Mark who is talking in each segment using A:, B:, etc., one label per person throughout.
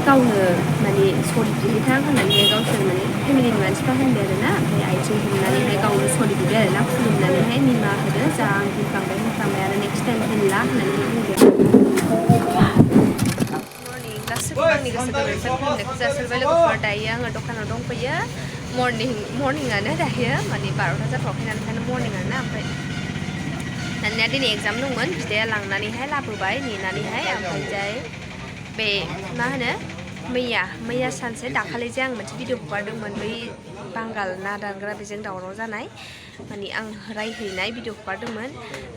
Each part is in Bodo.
A: गावनो माने सरि बिहैथां होननानै गावसोर माने फेमिलिनि मानसिफ्रा होनबाय आरोना ओमफ्राय आथिं हमनानैहाय गावनो सरि बिबाय आरोना खुलुमनानैहाय निमाहा होदो जा आं होनफ्लांबाय आरो नेक्स्ट टाइम होनला होननानै बुंबाय मर्निं गासैबो आंनि गोसो गोरबोनिफ्राय खुलुमनायखौ जासिबाय लोगोफोर दायो आङो दखानाव दंफैयो मर्निंआनो दायो माने 12ता जाथ'वाखै नालाय ओंखायनो मर्निंआनो ओमफ्राय दानिया दिनै एग्जाम दंमोन बिदाया लांनानैहाय लाबोबाय नेनानैहाय ओमफ्राय बे मा होनो मैया सानसे दाखालि जे आं मोनसे भिडिअ हगारदोंमोन बै बांगाल ना दानग्रा बेजों दावराव जानाय माने आं रायहैनाय भिडिअ हगारदोंमोन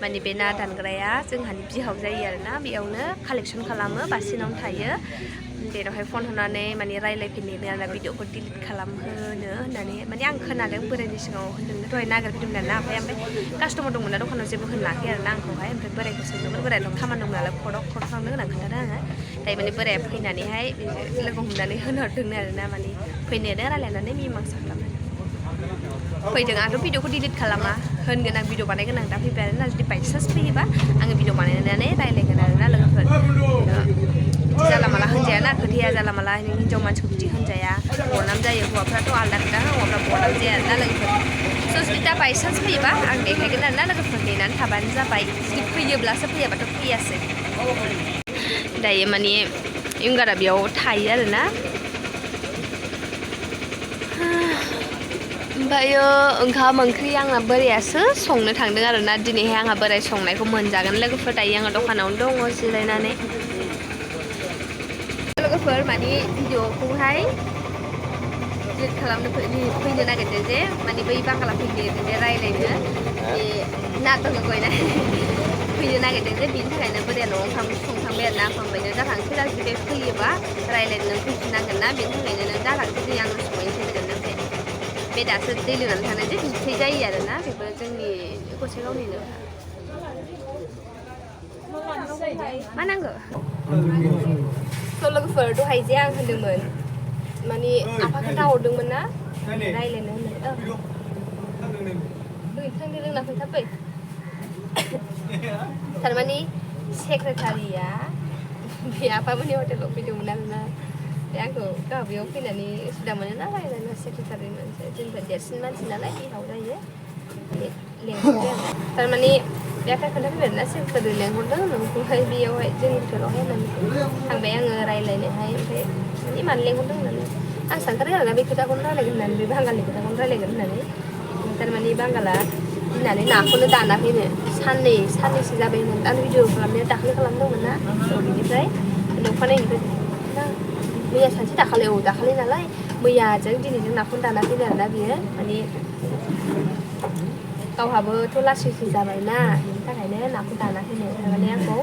A: माने बे ना दानग्राया जोंहानि बिहाव जायो आरोना बेयावनो कालेक्सन खालामो बासिनावनो थायो बेनावहाय फन हरनानै माने रायलायफिननो आरोना भिडिअखौ डिलिट खालामहोनो होननानै माने आं खोनादों बोरायनि सिगाङाव होनदोंनो दहाय नागिरफैदोंमोन आरोना ओमफ्राय कास्टमार दंमोन ना दखानाव जेबो होनाखै आरोना आंखौहाय ओमफ्राय बोरायखौ सोंदोंमोन बोरायनाव खामानि दं नालाय खर थांनो होनना खोन्थादों आङो दायो माने बोराया फैनानैहाय लोगो हमनानै होनहरदोंनो आरोना माने फैनो रायलायनानै मिमांसा खालामनानै फैदों आंथ' भिडिअखौ डिलिट खालामा होनगोन आं भिडिअ बानायगोन आं दा फैबाय आरोना जुदि बायसान्स फैयोबा आङो भिडिअ बानायनानै रायलायगोन आरोना लोगोफोर बिदि जाला माला होनजायाना खोथाया जाला माला हिनजाव मानसिखौ बिदि होनजाया बरनाम जायो हौवाफ्राथ' आलदा खोथा हौवाफ्रा बरनाम जाया आरोना लोगोफोर स' जुदि दा बायसान्स फैयोबा आं देखायगोन आरोना लोगोफोर नेनानै थाबानो जाबाय जुदि फैयोब्लासो फैयाबाथ' फैयासै दायो माने इंगारा बेयाव थायो आरोना ओमफ्रायो ओंखाम ओंख्रि आंना बोरायासो संनो थांदों आरोना दिनैहाय आंहा बोराय संनायखौ मोनजागोन लोगोफोर दायो आङो दखानावनो दङ जिरायनानै लोगोफोर माने भिडिअखौहाय डिलिट खालामनो फैनो नागिरदों जे माने बै बांगाला फैनो नागिरदों जे रायलायनो बे नाटक गयनाय फैनो नागिरदों जे बिनि थाखायनो बोराया न'आव संखांबाय आरोना फंबायनो जाथांसै दा जुदि फैयोबा रायलायनो नों फैफिननांगोन ना बेनि थाखायनो नों जाथांसै दिनै आं संहैनोसै होनदों ओमफ्राय बे दासो दै लोंनानै थांनाय जे बिबथै जायो आरोना बेबो जोंनि गसाइगावनिनो मा नांगौ स' लोगोफोर दहाय जे आं होनदोंमोन माने आफा खोन्थाहरदोंमोन ना रायलायनो होननानै थांदो लोंना फैथाबै थारमाने सेक्रेटारिया बे आफामोननि हटेलाव फैदोंमोन आरोना बे आंखौ गाहायाव फैनानै सुबिदा मोनो ना रायलायनो सेक्रेटारि मोनसे जोंनिफ्राय देरसिन मानसि नालाय बिहाव जायो लेंहरदों थारमाने बे आफाया खोन्थाफैबाय आरोना सेक्रेटारि लेंहरदों नोंखौहाय बेयावहाय जोंनि हटेलावहाय होननानै थांबाय आङो रायलायनोहाय ओमफ्राय माने मानो लेंहरदों होननानै आं सानखादों आरोना बे खोथाखौनो रायलायगोन होननानै बे बांगालनि खोथाखौनो रायलायगोन होननानै थारमाने बांगाला गिनानै नाखौनो दानाखैनो साननैसो जाबाय होननानै आं भिडिअ खालामनाया दाखालि खालामदोंमोन ना बिनिफ्राय अखानायैनिफ्राय मैया सानसे दाखालि नालाय मैयाजों दिनैजों नाखौनो दानाखैनो आरोना बियो माने गावहाबोथ' लासैसो जाबायना बिनि थाखायनो नाखौ दानाखैनो थारमाने आंखौ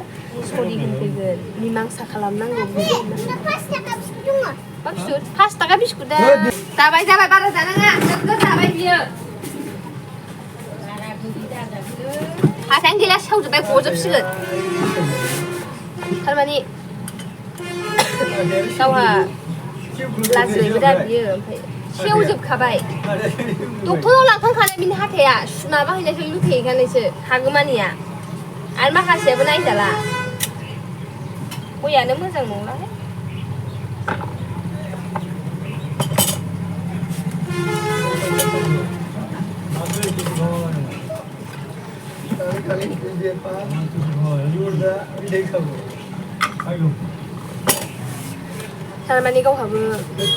A: सरि होनफैगोन मिमांसा खालामनांगौ मा बिस्कुट 5 थाखा बिस्कुटआ जाबाय बारा जानाङा नोगोद जाबाय बियो हाथायानो गैला सेवजोब्बाय गजोबसिगोन थारमाने गावहा लाजिबायबो दा बियो ओमफ्राय सेवजोबखाबाय डक्टराव लांखांखानाय बिनि हाथाया माबा हैनायसो लुथेहैखानायसो हागोमानिया आरो माखासेयाबो नायजाला गयानो मोजां नंलाहाय थारमाने गावहाबो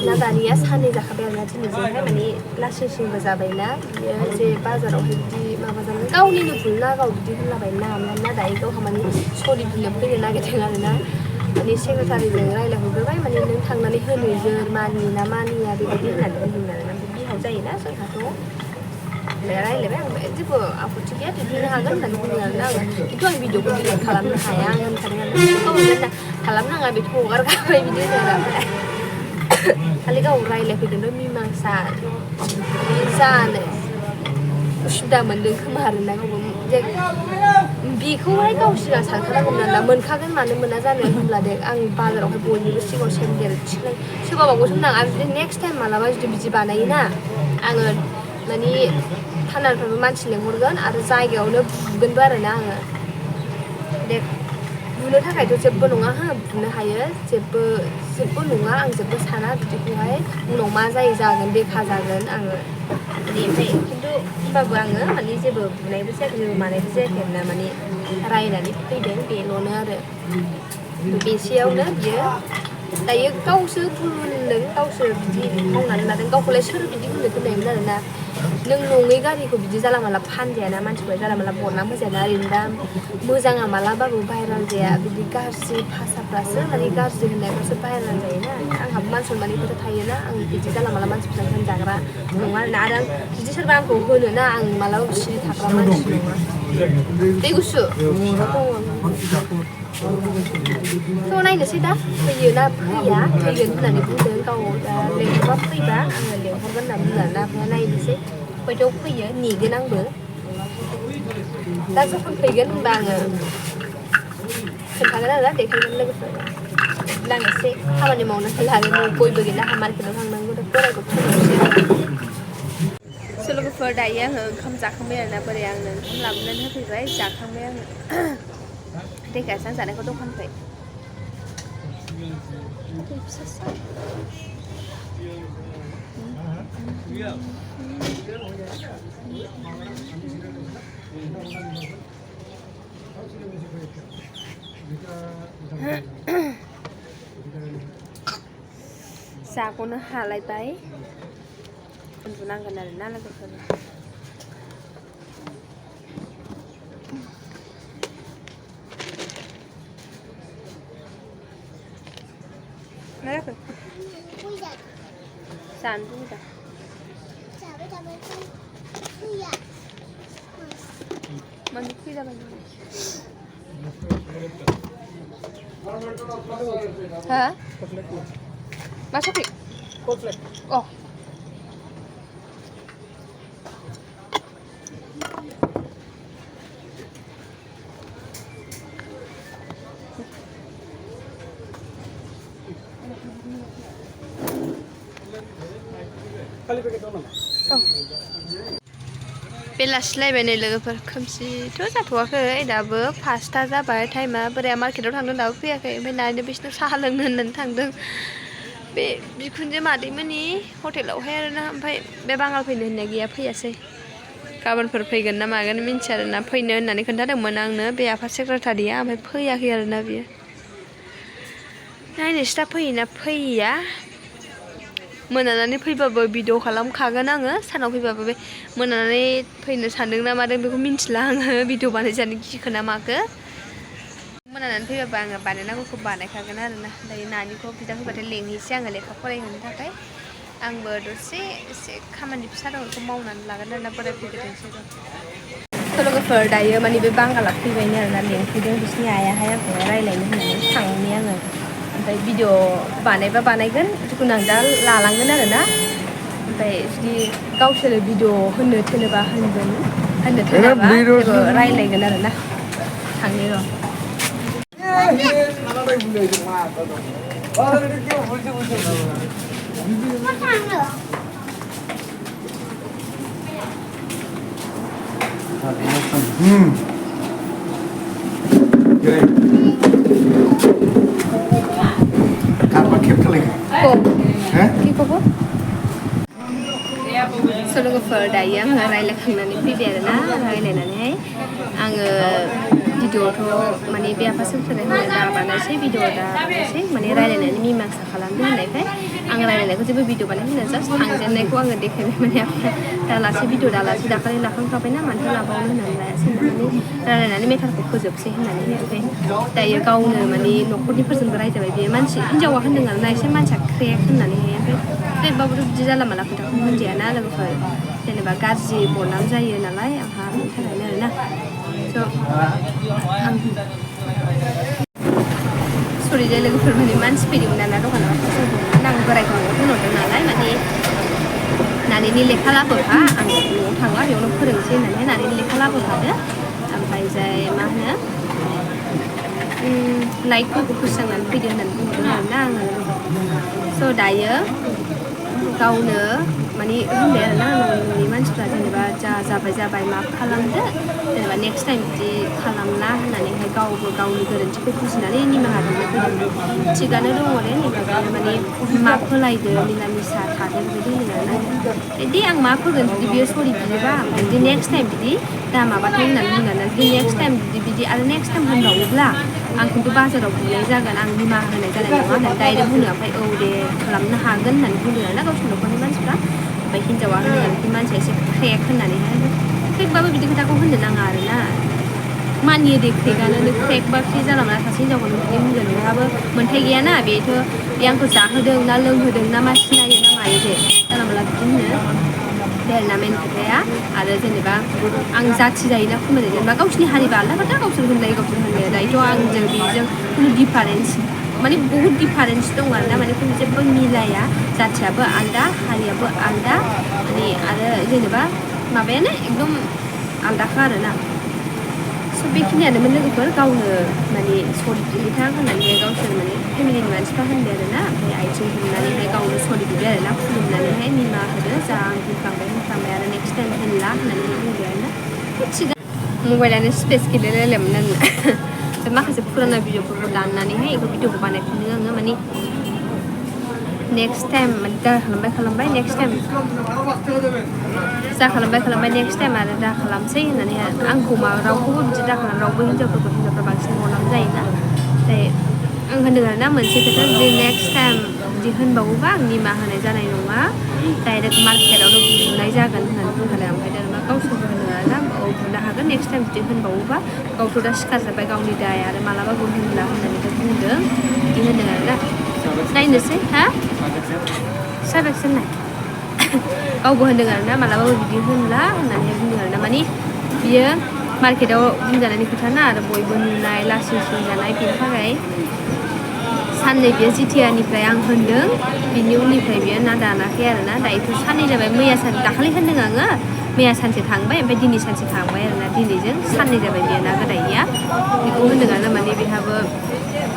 A: ना दानिया साननै जाखाबाय आरोना दिनैजोंहाय माने लासिंसिंबो जाबायना बियो जे बाजारावहाय बिदि माबा जानानै गावनिनो भुल ना गाव बिदि होनलाबायना ना दायो गावहा माने सरि बिनो फैनो नागिरदों आरोना माने सेक्रेटारिजों रायलायहरग्रोबाय माने नों थांनानै होनहैगोन मानियो ना मानिया बेबायदि होननानै बुंदों आरोना बिहाव जायोना जोंहाथ' रायलायबाय आं जेबो आपत्ति गैया बिदिनो हागोन होननानै बुंदों आरोना आङो खिन्थु आं भिडिअखौ डिलिट खालामनो हाया आं होनखादों आरोना खालामनाङा बेथ' हगारखाबाय बिदि होनो आरो खालि गाव रायलायफैदोंथ' मिमांसा जानो उसुबिदा मोनदों खोमा आरोना गावबो बेखौहाय गाव सिगां सानखानांगौमोन आरोना मोनखागोन मानो मोना जानो होनब्ला दे आं बाजारावहाय बयनिबो सिगाङाव सेन्देल थिखोनाय सोरबाबाखौसो होनदां आं जुदि नेक्स्ट टाइम मालाबा जुदि बिदि बानायोना आङो माने थानानिफ्रायबो मानसि लेंहरगोन आरो जायगायावनो बुगोनबो आरोना आङो दे बुनो थाखायथ' जेबो नङा हा बुनो हायो जेबो नङा आं जेबो साना बिदिखौहाय उनाव मा जायो जागोन देखा जागोन आङो माने ओमफ्राय खिन्थु होमबाबो आङो माने जेबो बुनायबो जायाखै जेबो मानायबो जायाखै आरोना माने रायनानै फैदों बेल'नो आरो बेसेयावनो बियो दायो गावसो भुल होनदों गावसो बिदि मावनानै लादों गावखौलाय सोर बिदि होननो दोननायमोन आरोना नों नङै गारिखौ बिदि जाला माला फानजायाना मानसिफोरा जाला माला बरना होजायाना ओरैनो दा मोजाङा मालाबाबो भाइराल जाया बिदि गाज्रि भाषाफ्रासो माने गाज्रि होननायफ्रासो भाइराल जायोना आंहाबो मान सनमाननि खोथा थायोना आं बिदि जाला माला मानसिफोरजों होनजाग्रा नङा आरोना आरो आं जुदि सोरबा आंखौ होनोना आं मालाबाबो सिरि थाग्रा मानसि नङा दै गुसु थ' नायनोसै दा फैयो ना फैया फैगोन होननानै बुंदों गाव दा लेंहरबा फैबा आङो लेंहरगोन होनना बुंदों आरोना ओमफ्राय नायनोसै हयथ' फैयो नेगोन आंबो दा जखन फैगोन होनबा आङो खोन्थागोन आरो देखायगोन लोगोफोर लांनोसै खामानि मावनो लागोन गयबो गैला मार्केटाव थांनांगौ दा बोरायखौ थोनोसै लोगोफोर दायो आङो ओंखाम जाखांबाय आरोना बोरै आंनो ओंखाम लाबोनानै होफैबाय जाखांबाय आङो देखायासै आं जानायखौ दखाननिफ्राय जाग'नो हालायबाय उन्दुनांगोन आरोना लोगोफोर मा जाखो जानो लुबैदों मानो फैजाबाय हा मा सक्लेट अ बेलासिलायबाय नै लोगोफोर खोमसिथ' जाथ'वाखै दाबो 5टा जाबाय टाइमा बोराया मार्केटाव थांदों दाबो फैयाखै ओमफ्राय नायनो बिसोरनाव साहा लोंनो होननानै थांदों बे बिखुनजो मादैमोननि हटेलावहाय आरोना ओमफ्राय बे बांगाल फैनो होननाया गैया फैयासै गाबोनफोर फैगोन ना मागोन मिन्थिया आरोना फैनो होननानै खोन्थादोंमोन आंनो बे आफाद सेक्रेटारिया ओमफ्राय फैयाखै आरोना बियो नायनोसै दा फैयोना फैया मोनानानै फैबाबो भिडिअ खालामखागोन आङो सानाव फैबाबो बे मोनानानै फैनो सानदों ना मादों बेखौ मिन्थिला आङो भिडिअ बानायजानो गिखो ना माखो मोनानानै फैबाबो आङो बानायनांगौखौ बानायखागोन आरोना दायो नानिखौ बिदा फैबाथाय लेंहैसै आङो लेखा फरायहोनो थाखाय आंबो दसे एसे खामानि फिसा दं बेखौ मावनानै लागोन आरोना बोराय फैग्रोथोंसै र' लोगोफोर दायो माने बे बांगाला फैबायनो आरोना लेंफैदों बिसिनि आइयाहाय आंखौ रायज्लायनो होननानै थांनि आङो ओमफ्राय भिडिअ बानायबा बानायगोन जिखुनु आं दा लालांगोन आरोना ओमफ्राय जुदि गावसोर भिडिअ होननो थोनोबा होनगोन होननो थोनाबा जेबो रायज्लायगोन आरोना थांनि र' लोगोफोर दायो आङो रायज्लायखांनानै फैबाय आरोना रायज्लायनानैहाय आङो भिडिअ'थ' माने बे आफा सेक्रेटारि होनो दा बानायसै भिडिअ दा बानायसै माने रायज्लायनानै मिमांसा खालामदो होननायखाय आं रायज्लायनायखौ जेबो भिडिअ बानायनो जास्ट थांजेननायखौ आङो देखायबाय माने दालासे भिडिअ दालासे दाखालि लाखांखाबायना मानोथो लाबावनो होननानै लायासै होनना माने रायज्लायनानै मेटारखौ फोजोबसै होननानै ओमफ्राय दायो गावनो माने न'खरनिफोरजोंबो रायजाबाय बेयो मानसि हिनजावा होनदों आरोना एसे मानसिया क्रेक होननानैहाय ओमफ्राय क्रेकबाबोथ' बिदि जाला माला खोथाखौ होनजायाना लोगोफोर जेनेबा गाज्रि बरनाम जायो नालाय आंहा बेनि थाखायनो आरोना आं सरि दे लोगोफोर माने मानसि फैदोंमोन आरोना दखानाव फैदोंमोन आं बोरायखौ न'आव दोनहरदों नालाय माने नानिनि लेखा लाबोखा आं न'आव थांला बेयावनो फोरोंसै होननानै नानिनि लेखा लाबोखादो ओमफ्राय जाय मा होनो लाइटफोरखौ फोस्रांनानै फैदो होननानै बुंदों आरोना आङो स' दायो गावनो माने होनबाय आरोना न'नि मानसिफ्रा जेनेबा जाबाय मा खालामदो जेनेबा नेक्स्ट टाइम बिदि खालामला होननानैहाय गावबो गावनि गोरोन्थिखौ बुजिनानै निमाहा बिनो फैदों थिगानो दङ दे निमाहा माने मा फोलायदो मिला मिसा थादो बेबायदि होनो आरोना दे आं मा फोगोन जुदि बियो सरि बियोबा बिदि नेक्स्ट टाइम बिदि दा माबाथाय होननानै बुंनानै जुदि नेक्स्ट टाइम बिदि आरो नेक्स्ट टाइम होनबावोब्ला आं खिन्थु बाजाराव बुंनाय जागोन आं निमाहा होनाय जानाय नङा होननानै डाइरेक्ट बुङो ओमफ्राय औ दे खालामनो हागोन होननानै बुंदों आरोना गावसोरनि न'खरनि मानसिफ्रा ओमफ्राय हिन्जावा होनो आरोखि मानसिया एसे क्रेक होननानैहाय क्रेकबाबो बिदि खोथाखौ होननो नाङा आरोना मानियो दे क्रेकआनो क्रेकबा क्रि जाला मोना सासे हिन्जावखौनो बिदि होनगोन नोंहाबो मोन्थाय गैयाना बेथ' बे आंखौ जाहोदों ना लोंहोदों ना मा सिनायो ना मायो दे जाला मोनला बिदि होनो बे आरोना मेन खोथाया आरो जेनेबा आं जाथि जायोना फोरमायदों जेनेबा गावसिनि हारिबा आलदा खोथा गावसोर होननाय दायोथ' आंजों बेजों खुनु डिफारेन्स माने बहुत डिफारेन्स दं आरोना माने खुनु जेबो मिलाया जाथियाबो आलदा हारियाबो आलदा माने आरो जेनेबा माबायानो एकदम आलदाखा आरोना स' बेखिनियानोमोन लोगोफोर गावनो माने सरि बिहैथां होननानैहाय गावसोर माने फेमिलिनि मानसिफ्रा होनबाय आरोना ओमफ्राय आथिं हमनानैहाय गावनो सरि बिबाय आरोना खुलुमनानैहाय निमाहा होदो जा आं होनफ्लांबाय आरो नेक्स्ट टाइम होनला होननानै बुंबाय आरोना थिगानो मबाइलानो स्पेस गैलायलायलायमोन आरोना माखासे फुराना भिडिअफोरखौ दाननानैहाय बेखौ भिडिअखौ बानायफिनदों आङो माने नेक्स्ट टाइम दा खालामबाय नेक्स्ट टाइम जा खालामबाय नेक्स्ट टाइम आरो दा खालामसै होननानै आंखौ रावखौबो बिदि दा खालाम रावबो हिन्जावफ्रा बांसिन हरनांगौ जायोना ओमफ्राय आं होनदों आरोना मोनसे खोथा जुदि नेक्स्ट टाइम बिदि होनबावोबा आं निमाहा होनाय जानाय नङा डाइरेक्ट मार्केटावनो बुनाय जागोन होननानै बुंखादों ओमफ्राय दाना गावसोरबो होनो आरोना औ बुनो हागोन नेक्स्ट टाइम बिदि होनबावोबा गावथ' दा सिखार जाबाय गावनि दाय आरो मालाबाबो होनला होननानै बुंदों बिदि होनदों आरोना नायनोसै हा साबेक्सन नाय गावबो होनदों आरोना मालाबाबो बिदि होनला होननानै बुंदों आरोना माने बियो मार्केटाव बुंजानायनि खोथा ना आरो बयबो नुनाय लासै जानाय बेनि थाखाय साननै बियो जिथियानिफ्राय आं होनदों बिनि उननिफ्राय बियो ना दानाखै आरोना दायोथ' साननै जाबाय मैया दाखालि होनदों आङो मैया सानसे थांबाय ओमफ्य दिनै सानसे थांबाय आरोना दिनैजों साननै जाबाय बियो ना गोदायनिया बेखौ होनदों आरोना माने बेहाबो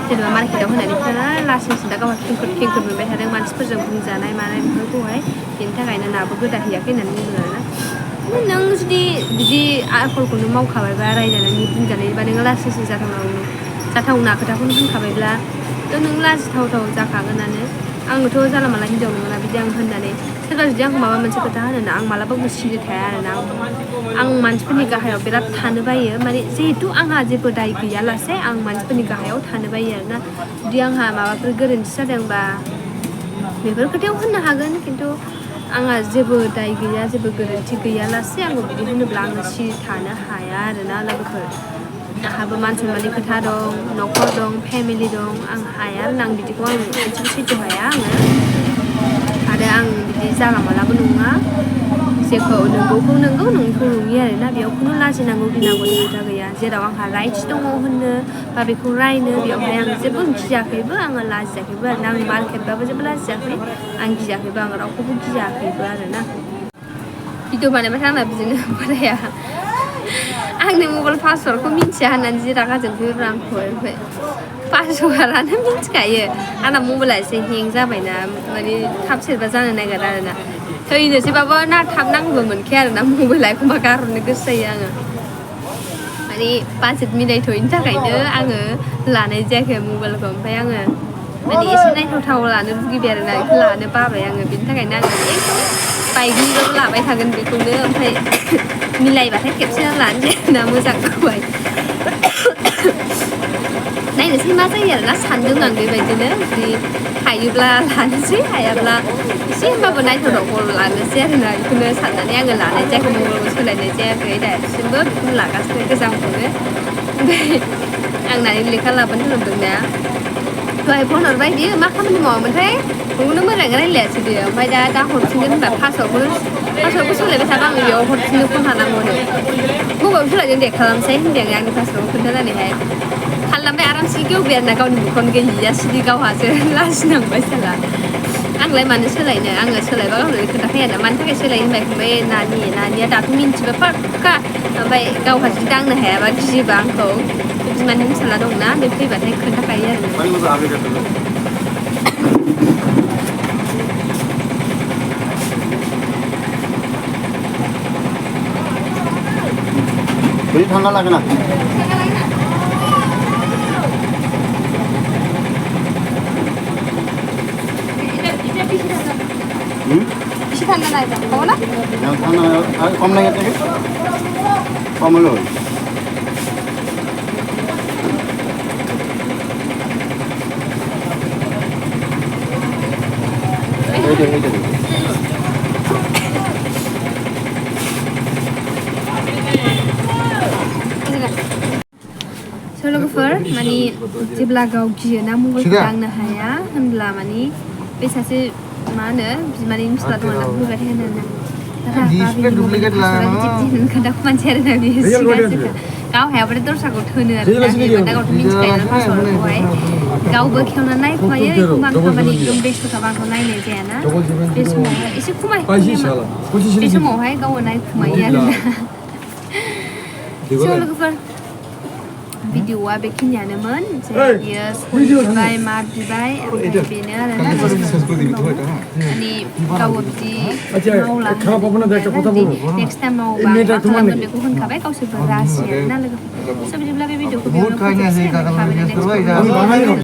A: जेनेबा मार्केटाव होनायनिफ्राय लासै दा गावहा खेंखुद मोनबाय थादों मानसिफोरजों बुंजानाय मानाय बेफोरखौहाय बेनि थाखायनो नाबो गोदाहैयाखै होननानै बुंदों आरोना नों जुदि बिदि आखलखौनो मावखाबायबा रायजानानै बुंजानायबा नोङो लासै जाथावना खोथाखौनो होनखाबायब्ला थ' नों लाजिथावथाव जाखागोनानो आंनोथ' जाला माला हिन्जाव नङा बिदि आं होननानै सोरबा जुदि आंखौ माबा मोनसे खोथा होनोना आं मालाबाबो सिरि थाया आरोना आं मानसिफोरनि गाहायाव बिराद थानो बायो माने जिहेथु आंहा जेबो दाय गैयालासे आं मानसिफोरनि गाहायाव थानो बायो आरोना जुदि आंहा माबाफोर गोरोन्थि जादोंबा बेफोर खोथायाव होननो हागोन खिन्थु आंहा जेबो दाय गैया जेबो गोरोन्थि गैयालासे आंबो बिदि होनोब्ला आङो सिरि थानो हाया आरोना लोगोफोर आंहाबो मान सनमाननि खोथा दं न'खर दं फेमिलि दं आं हाया आरोना आं बिदिखौ आं मोनसेबो सैथो हाया आङो आरो आं बिदि जाला मालाबो नङा जेखौ नंगौखौ नंगौ नङिखौ नङि आरोना बेयाव खुनु लाजिनांगौ गिनांगौनि खोथा गैया जेराव आंहा राइट्स दङ होननो बा बेखौ रायनो बेयावहाय आं जेबो गियाखैबो आङो लाजियाखैबो आरोना आं मार्केटबाबो जेबो लाजियाखै आं गियाखैबो आं रावखौबो गियाखैबो आरोना भिडिअ बानायबाथाय आंना बिदिनो बोराया आंनि मबाइल पासवार्डखौ मिन्थिया होननानै जि रागा जोंफैब्रा आंखौ ओमफ्राय पासवार्डआनो मिन्थिखायो आंना मबाइला एसे हें जाबायना माने थाब सेरबा जानो नागिरा आरोना थैनोसैबाबो ना थाब नांगौबो मोनखाया आरोना मबाइला एखमबा गारहरनो गोसो जायो आङो माने बाजेट मिलायथ'यैनि थाखायनो आङो लानाय जायाखै मबाइलखौ ओमफ्राय आङो माने एसे नायथाव लानो लुगैबाय आरोना बेखौ लानो बाबाय आङो बेनि थाखायनो आङो बाइकनिल' लाबाय थागोन बेखौनो ओमफ्राय मिलायबाथाय खेबसेनो लानोसै आरोना मोजांखौहाय नायनोसै मा जायो आरोना सानदों आं बेबायदिनो जुदि हायोब्ला लानोसै हायाब्ला एसे होमबाबो नायथावखौ लानोसै आरोना बेखौनो साननानै आङो लानाय जायाखै मबाइलखौ सोलायनाय जायाखै दासिमबो बेखौनो लागासिनो गोजामखौनो ओमफ्राय आंना लेखा लाबोनो होनदोंना दहाय फन हरबाय बियो मा खामानि मावामोनथाय न'आवनो मोजाङै रायज्लायासै बियो ओमफ्राय दा हरफिनगोन होनबा पासवार्डखौ सोलायबाय थाबा आं बेयाव हरफिननो फन हानांगौनो मबाइल सोलायदों दे खालामसै होनदों आंनि पासवार्डखौ खोन्थानानैहाय खालामबाय आरामसे गेवबाय आरोना गावनि मोखां गैया सिरि गावहासो लाजिनांबाय साला आंलाय मानो सोलायनो आङो सोलायबा गावनो खोन्थाखाया ना मानि थाखाय सोलाय होनबाय फंबाय नानिया दाथ' मिन्थिबा फाक्का ओमफ्राय गावहा जुदि दांनो हायाबा गियोबा आंखौ बिमानि फिसाला दंना बे फैबाथाय खोन्थाखायो आरो
B: Beli ঠান্ডা লাগে না
A: বেশি ঠান্ডা নাই তো খাবো না
B: ঠান্ডা কম লাগে থেকে কম হলো
A: लोगोफोर माने जेब्ला गाव गियोना मबाइलखौ दांनो हाया होनब्ला माने बे सासे मा होनो बिमानैनि फिसाला दङ ना बुंबाय थायो खोन्थाखौ मानसि आरोना बियो सिगां गाव हायाबाथाय दस्राखौ थोनो आरो दा गावथ' मिथिखायो ना पासवर्डखौहाय गावबो खेवना नायखुमायो एखमबा खामानि एकदम बेस्थ' थाबा आंखौ नायनाय जायाना बे समावहाय एसे बे समावहाय गावबो नायखुमायो आरोना लोगोफोर भिडिअआ बेखिनियानोमोन जे बियो बिबाय मा बिबाय ओमफ्राय बेनो आरोना माने गावबो बिदि मावला नेक्स्ट टाइम मावोबा मा खालामगोन बेखौ होनखाबाय गावसोरबो राजि आरोना लोगोफोर स' बिदिब्ला बे भिडिअखौ बेयावनो फोजोबसिगोन